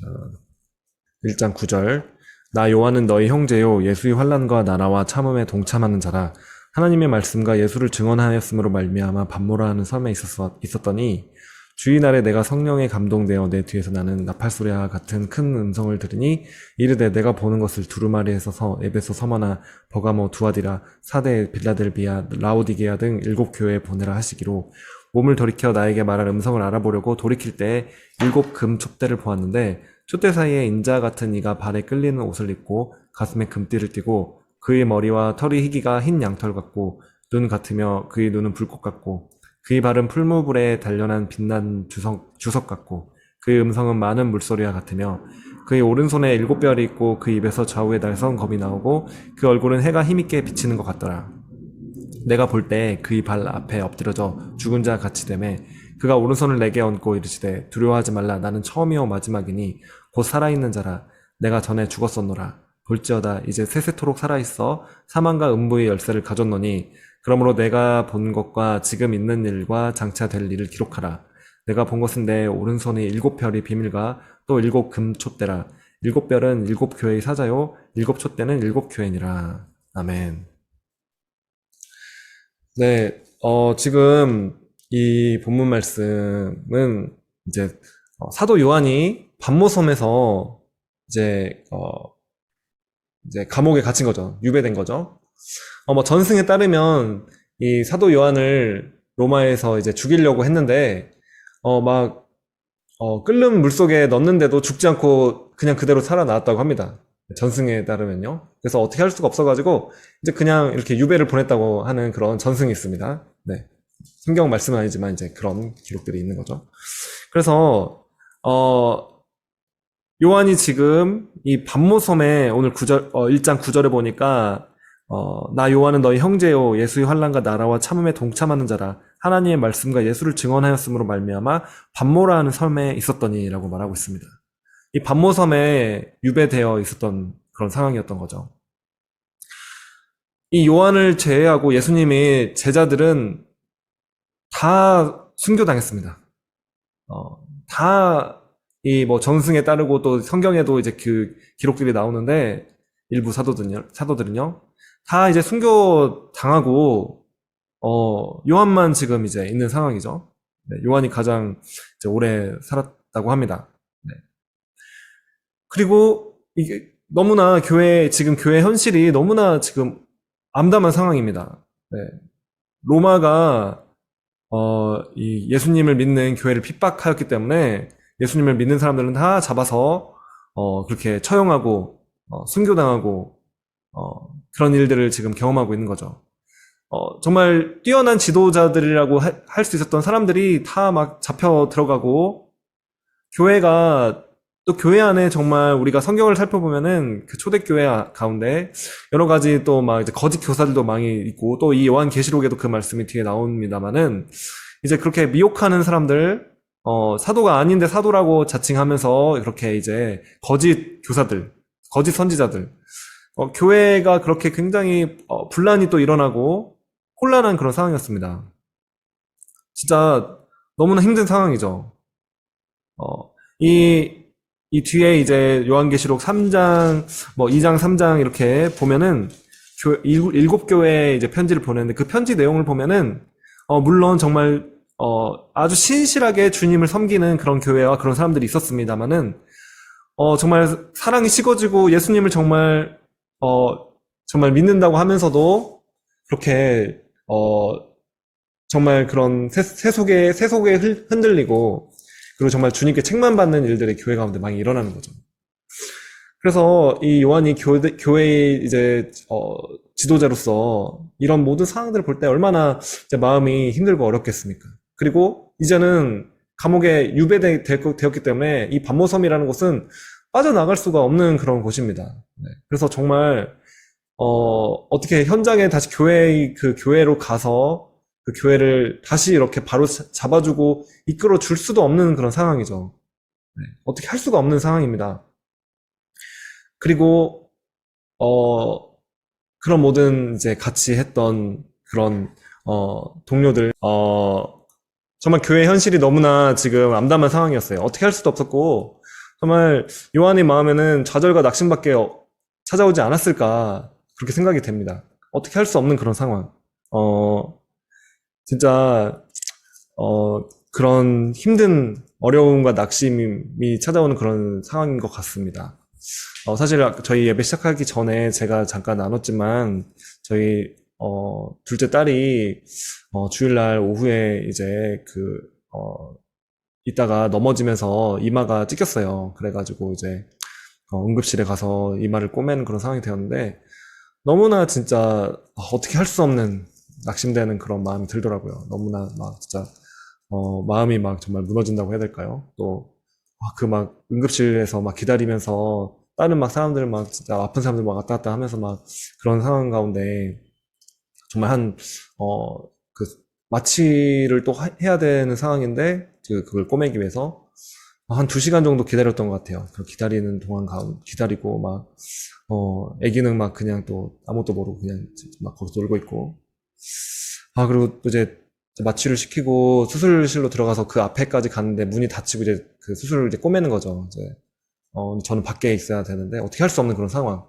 자, 1장 9절. 나 요한은 너희 형제요 예수의 환난과 나라와 참음에 동참하는 자라. 하나님의 말씀과 예수를 증언하였으므로 말미암아 반모라 하는 섬에 있었더니 주의 날에 내가 성령에 감동되어 내 뒤에서 나는 나팔소리와 같은 큰 음성을 들으니 이르되 내가 보는 것을 두루마리에서 에베소, 서머나, 버가모, 두아디라, 사대, 빌라델비아, 라오디게아 등 7교회에 보내라 하시기로 몸을 돌이켜 나에게 말할 음성을 알아보려고 돌이킬 때에 7금 촛대를 보았는데 촛대 사이에 인자 같은 이가 발에 끌리는 옷을 입고 가슴에 금띠를 띠고 그의 머리와 털이 희기가 흰 양털 같고 눈 같으며 그의 눈은 불꽃 같고 그의 발은 풀무불에 단련한 빛난 주석 같고 그의 음성은 많은 물소리와 같으며 그의 오른손에 7별이 있고 그 입에서 좌우에 날선 검이 나오고 그 얼굴은 해가 힘있게 비치는 것 같더라. 내가 볼 때 그의 발 앞에 엎드려져 죽은 자 같이 되매 그가 오른손을 내게 얹고 이르시되 두려워하지 말라 나는 처음이요 마지막이니 곧 살아있는 자라 내가 전에 죽었었노라 볼지어다 이제 세세토록 살아있어 사망과 음부의 열쇠를 가졌노니 그러므로 내가 본 것과 지금 있는 일과 장차 될 일을 기록하라. 내가 본 것은 내 오른손에 7별이 비밀과 또 7금 촛대라. 7별은 7교회의 사자요 7촛대는 7교회니라. 아멘. 네, 지금 이 본문 말씀은 이제 사도 요한이 반모섬에서 이제 이제 감옥에 gathin 거죠. 유배된 거죠. 뭐 전승에 따르면 이 사도 요한을 로마에서 이제 죽이려고 했는데 막 끓는 물속에 넣는데도 죽지 않고 그냥 그대로 살아나왔다고 합니다. 전승에 따르면요. 그래서 어떻게 할 수가 없어가지고 이제 그냥 이렇게 유배를 보냈다고 하는 그런 전승이 있습니다. 네. 성경 말씀은 아니지만 이제 그런 기록들이 있는 거죠. 그래서 요한이 지금 이 반모섬에 오늘 1장 9절에 보니까 나 요한은 너희 형제요 예수의 환난과 나라와 참음에 동참하는 자라 하나님의 말씀과 예수를 증언하였으므로 말미암아 반모라 하는 섬에 있었더니라고 말하고 있습니다. 이 반모섬에 유배되어 있었던 그런 상황이었던 거죠. 이 요한을 제외하고 예수님의 제자들은 다 순교당했습니다. 다 이 뭐 전승에 따르고 또 성경에도 이제 그 기록들이 나오는데 일부 사도들은요 다 이제 순교 당하고 요한만 지금 이제 있는 상황이죠. 네, 요한이 가장 이제 오래 살았다고 합니다. 네. 그리고 이게 너무나 지금 교회 현실이 너무나 지금 암담한 상황입니다. 네. 로마가 이 예수님을 믿는 교회를 핍박하였기 때문에 예수님을 믿는 사람들은 다 잡아서 그렇게 처형하고 순교당하고 그런 일들을 지금 경험하고 있는 거죠. 정말 뛰어난 지도자들이라고 할 수 있었던 사람들이 다 막 잡혀 들어가고 교회가 또 교회 안에 정말 우리가 성경을 살펴보면은 그 초대교회 가운데 여러 가지 또 막 이제 거짓 교사들도 많이 있고 또 이 요한계시록에도 그 말씀이 뒤에 나옵니다만은 이제 그렇게 미혹하는 사람들 사도가 아닌데 사도라고 자칭하면서 이렇게 이제 거짓 교사들, 거짓 선지자들 교회가 그렇게 굉장히 분란이 또 일어나고 혼란한 그런 상황이었습니다. 진짜 너무나 힘든 상황이죠. 이 뒤에 이제 요한계시록 3장, 뭐 2장, 3장 이렇게 보면은 일곱 교회에 이제 편지를 보냈는데 그 편지 내용을 보면은 물론 정말 아주 신실하게 주님을 섬기는 그런 교회와 그런 사람들이 있었습니다만은 정말 사랑이 식어지고 예수님을 정말 믿는다고 하면서도 그렇게 정말 그런 세속에 흔들리고 그리고 정말 주님께 책만 받는 일들이 교회 가운데 많이 일어나는 거죠. 그래서 이 요한이 교회의 이제 지도자로서 이런 모든 상황들을 볼 때 얼마나 이제 마음이 힘들고 어렵겠습니까? 그리고 이제는 감옥에 유배되었기 때문에 이 반모섬이라는 곳은 빠져나갈 수가 없는 그런 곳입니다. 네. 그래서 정말 어떻게 현장에 다시 그 교회로 가서 그 교회를 다시 이렇게 바로 잡아주고 이끌어 줄 수도 없는 그런 상황이죠. 네. 어떻게 할 수가 없는 상황입니다. 그리고 그런 모든 이제 같이 했던 그런 동료들 정말 교회 현실이 너무나 지금 암담한 상황이었어요. 어떻게 할 수도 없었고 정말 요한의 마음에는 좌절과 낙심밖에 찾아오지 않았을까 그렇게 생각이 됩니다. 어떻게 할 수 없는 그런 상황. 진짜 그런 힘든 어려움과 낙심이 찾아오는 그런 상황인 것 같습니다. 사실 저희 예배 시작하기 전에 제가 잠깐 나눴지만 저희 둘째 딸이 주일날 오후에 이제 있다가 넘어지면서 이마가 찢겼어요. 그래가지고 이제 응급실에 가서 이마를 꼬매는 그런 상황이 되었는데 너무나 진짜 어떻게 할 수 없는 낙심되는 그런 마음이 들더라고요. 너무나 막 진짜 마음이 막 정말 무너진다고 해야 될까요? 또 그 막 응급실에서 막 기다리면서 다른 막 사람들 막 진짜 아픈 사람들 막 왔다 갔다 하면서 막 그런 상황 가운데 정말 그 마취를 또 해야 되는 상황인데 그걸 꼬매기 위해서 한 2시간 정도 기다렸던 것 같아요. 그 기다리는 동안 기다리고 막 애기는 막 그냥 또 아무것도 모르고 그냥 막 거기서 놀고 있고 그리고 또 이제 마취를 시키고 수술실로 들어가서 그 앞에까지 갔는데 문이 닫히고 이제 그 수술을 이제 꼬매는 거죠. 이제 저는 밖에 있어야 되는데 어떻게 할 수 없는 그런 상황.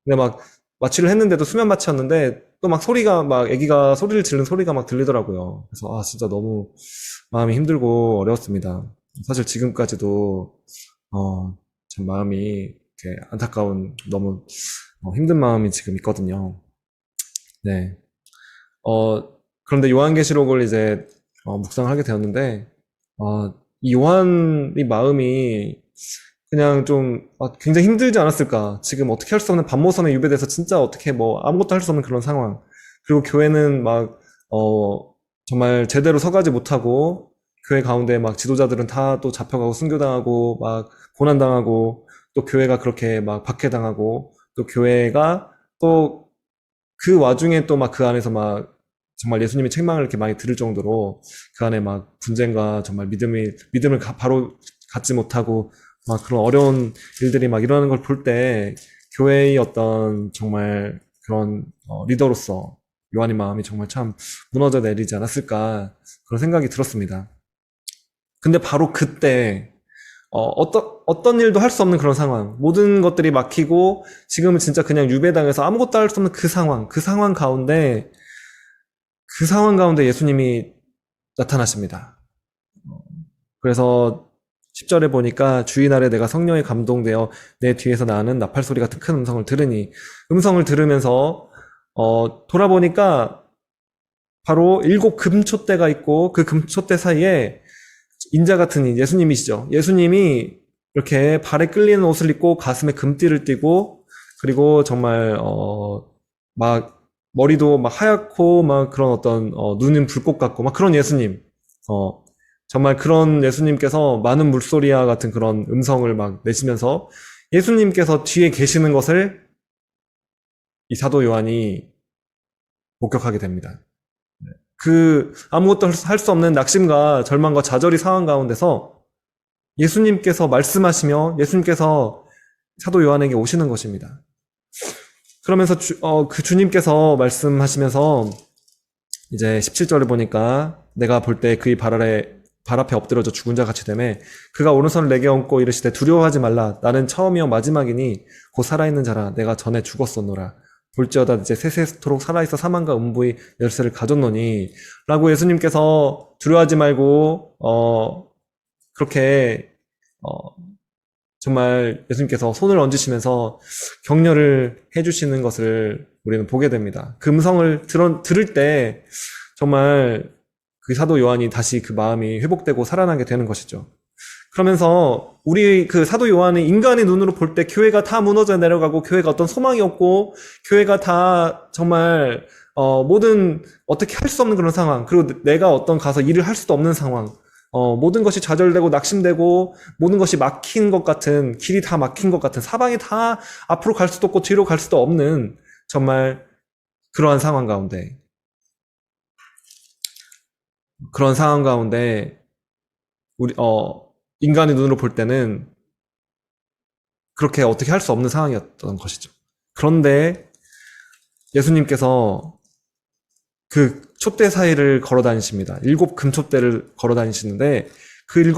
근데 막 마취를 했는데도 수면 마취였는데 또 막 소리가 막 아기가 소리를 지르는 소리가 막 들리더라고요. 그래서 진짜 너무 마음이 힘들고 어려웠습니다. 사실 지금까지도 참 마음이 이렇게 안타까운 너무 힘든 마음이 지금 있거든요. 네. 그런데 요한계시록을 이제 묵상을 하게 되었는데 이 요한의 마음이 그냥 좀 굉장히 힘들지 않았을까. 지금 어떻게 할 수 없는 반모선에 유배돼서 진짜 어떻게 뭐 아무것도 할 수 없는 그런 상황. 그리고 교회는 막 정말 제대로 서가지 못하고 교회 가운데 막 지도자들은 다 또 잡혀가고 순교당하고 막 고난당하고 또 교회가 그렇게 막 박해당하고 또 교회가 또 그 와중에 또 막 그 안에서 막 정말 예수님의 책망을 이렇게 많이 들을 정도로 그 안에 막 분쟁과 정말 믿음을 바로 갖지 못하고 막 그런 어려운 일들이 막 일어나는 걸 볼 때 교회의 어떤 정말 그런 리더로서 요한의 마음이 정말 참 무너져 내리지 않았을까 그런 생각이 들었습니다. 근데 바로 그때 어떤 일도 할 수 없는 그런 상황, 모든 것들이 막히고 지금은 진짜 그냥 유배당해서 아무것도 할 수 없는 그 상황 가운데 예수님이 나타나십니다. 그래서 10절에 보니까 주의 날에 내가 성령에 감동되어 내 뒤에서 나는 나팔소리 같은 큰 음성을 들으니 음성을 들으면서 돌아보니까 바로 7 금촛대가 있고 그 금촛대 사이에 인자 같은 이 예수님이시죠. 예수님이 이렇게 발에 끌리는 옷을 입고 가슴에 금띠를 띠고 그리고 정말 막 머리도 막 하얗고 막 그런 어떤 눈은 불꽃 같고 막 그런 예수님. 정말 그런 예수님께서 많은 물소리와 같은 그런 음성을 막 내시면서 예수님께서 뒤에 계시는 것을 이 사도 요한이 목격하게 됩니다. 아무것도 할 수 없는 낙심과 절망과 좌절의 상황 가운데서 예수님께서 말씀하시며 예수님께서 사도 요한에게 오시는 것입니다. 그러면서 그 주님께서 말씀하시면서 이제 17절에 보니까 내가 볼 때 그의 발 앞에 엎드려져 죽은 자 같이 되매 그가 오른손을 내게 얹고 이르시되 두려워하지 말라 나는 처음이요 마지막이니 곧 살아있는 자라 내가 전에 죽었었노라 볼지어다 이제 세세토록 살아있어 사망과 음부의 열쇠를 가졌노니 라고 예수님께서 두려워하지 말고 그렇게 정말 예수님께서 손을 얹으시면서 격려를 해주시는 것을 우리는 보게 됩니다. 그 음성을 들을 때 정말 그 사도 요한이 다시 그 마음이 회복되고 살아나게 되는 것이죠. 그러면서 우리 그 사도 요한이 인간의 눈으로 볼 때 교회가 다 무너져 내려가고 교회가 어떤 소망이 없고 교회가 다 정말 모든 어떻게 할 수 없는 그런 상황 그리고 내가 어떤 가서 일을 할 수도 없는 상황 모든 것이 좌절되고 낙심되고 모든 것이 막힌 것 같은 길이 다 막힌 것 같은 사방이 다 앞으로 갈 수도 없고 뒤로 갈 수도 없는 정말 그러한 상황 가운데 우리 인간의 눈으로 볼 때는 그렇게 어떻게 할 수 없는 상황이었던 것이죠. 그런데 예수님께서 그 촛대 사이를 걸어 다니십니다. 7 금촛대를 걸어 다니시는데 그 7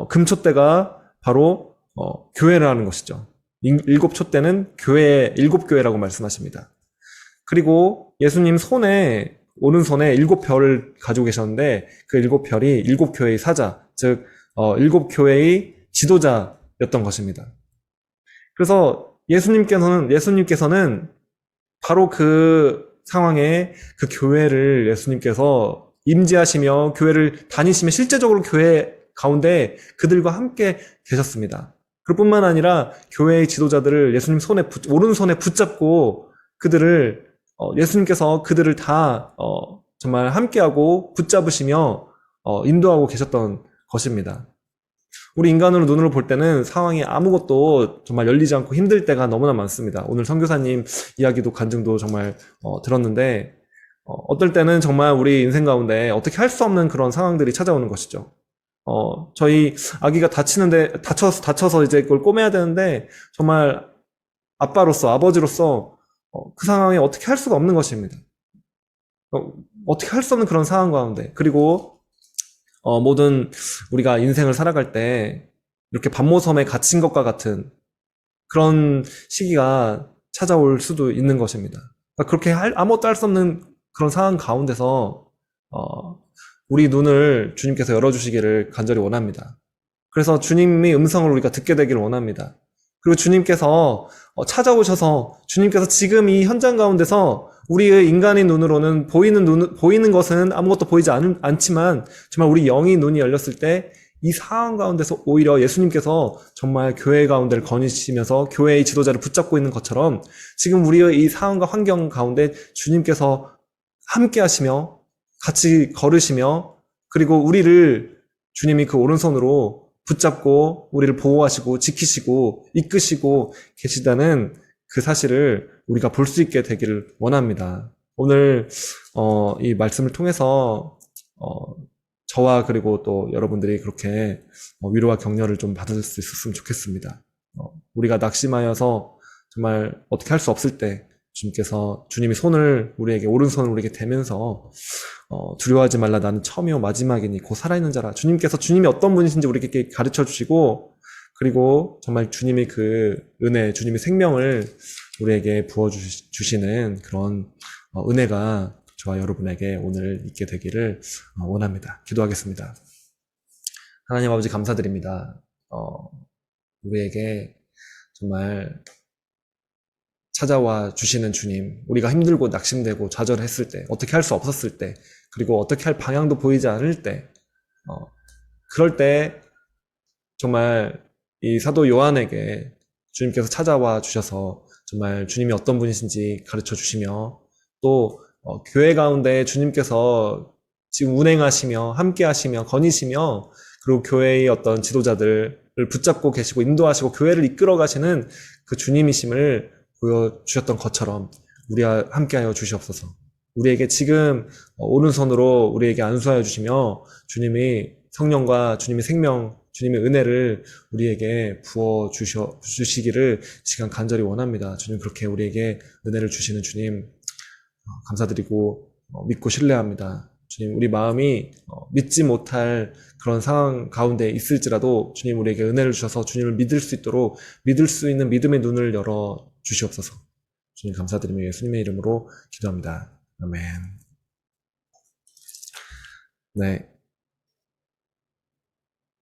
금촛대가 바로 교회라는 것이죠. 일곱 초 때는 교회, 일곱 교회라고 말씀하십니다. 그리고 예수님 손에, 오른손에 일곱 별을 가지고 계셨는데 그 일곱 별이 일곱 교회의 사자, 즉 일곱 교회의 지도자였던 것입니다. 그래서 예수님께서는 바로 그 상황에 그 교회를 예수님께서 임재하시며 교회를 다니시며 실제적으로 교회 가운데 그들과 함께 계셨습니다. 그뿐만 아니라 교회의 지도자들을 예수님 오른손에 붙잡고 그들을 예수님께서 그들을 다 정말 함께하고 붙잡으시며 인도하고 계셨던 것입니다. 우리 인간으로 눈으로 볼 때는 상황이 아무것도 정말 열리지 않고 힘들 때가 너무나 많습니다. 오늘 선교사님 이야기도 간증도 정말 들었는데 어떨 때는 정말 우리 인생 가운데 어떻게 할 수 없는 그런 상황들이 찾아오는 것이죠. 저희 아기가 다쳐서 이제 그걸 꼬매야 되는데 정말 아버지로서 그 상황에 어떻게 할 수가 없는 것입니다. 어떻게 할 수 없는 그런 상황 가운데 그리고 모든 우리가 인생을 살아갈 때 이렇게 밤모섬에 갇힌 것과 같은 그런 시기가 찾아올 수도 있는 것입니다. 그러니까 그렇게 아무것도 할 수 없는 그런 상황 가운데서 우리 눈을 주님께서 열어주시기를 간절히 원합니다. 그래서 주님의 음성을 우리가 듣게 되기를 원합니다. 그리고 주님께서 찾아오셔서 주님께서 지금 이 현장 가운데서 우리의 인간의 눈으로는 보이는 것은 아무것도 보이지 않지만 정말 우리 영의 눈이 열렸을 때 이 상황 가운데서 오히려 예수님께서 정말 교회 가운데를 거니시면서 교회의 지도자를 붙잡고 있는 것처럼 지금 우리의 이 상황과 환경 가운데 주님께서 함께 하시며 같이 걸으시며 그리고 우리를 주님이 그 오른손으로 붙잡고 우리를 보호하시고 지키시고 이끄시고 계시다는 그 사실을 우리가 볼 수 있게 되기를 원합니다. 오늘 이 말씀을 통해서 저와 그리고 또 여러분들이 그렇게 위로와 격려를 좀 받을 수 있었으면 좋겠습니다. 우리가 낙심하여서 정말 어떻게 할 수 없을 때 주님께서 주님이 오른손을 우리에게 대면서 두려워하지 말라 나는 처음이요 마지막이니 곧 살아있는 자라. 주님이 어떤 분이신지 우리에게 가르쳐 주시고 그리고 정말 주님의 그 은혜, 주님의 생명을 우리에게 부어주시는 그런 은혜가 저와 여러분에게 오늘 있게 되기를 원합니다. 기도하겠습니다. 하나님 아버지 감사드립니다. 우리에게 정말 찾아와 주시는 주님, 우리가 힘들고 낙심되고 좌절했을 때, 어떻게 할 수 없었을 때, 그리고 어떻게 할 방향도 보이지 않을 때, 그럴 때 정말 이 사도 요한에게 주님께서 찾아와 주셔서 정말 주님이 어떤 분이신지 가르쳐 주시며 또 교회 가운데 주님께서 지금 운행하시며 함께 하시며 거니시며 그리고 교회의 어떤 지도자들을 붙잡고 계시고 인도하시고 교회를 이끌어 가시는 그 주님이심을 보여주셨던 것처럼 우리와 함께하여 주시옵소서. 우리에게 지금 오른손으로 우리에게 안수하여 주시며 주님이 성령과 주님의 생명, 주님의 은혜를 우리에게 부어 주시기를 시간 간절히 원합니다. 주님 그렇게 우리에게 은혜를 주시는 주님 감사드리고 믿고 신뢰합니다. 주님 우리 마음이 믿지 못할 그런 상황 가운데 있을지라도 주님 우리에게 은혜를 주셔서 주님을 믿을 수 있도록 믿을 수 있는 믿음의 눈을 열어 주시옵소서. 주님 감사드리며 예수님의 이름으로 기도합니다. 아멘. 네.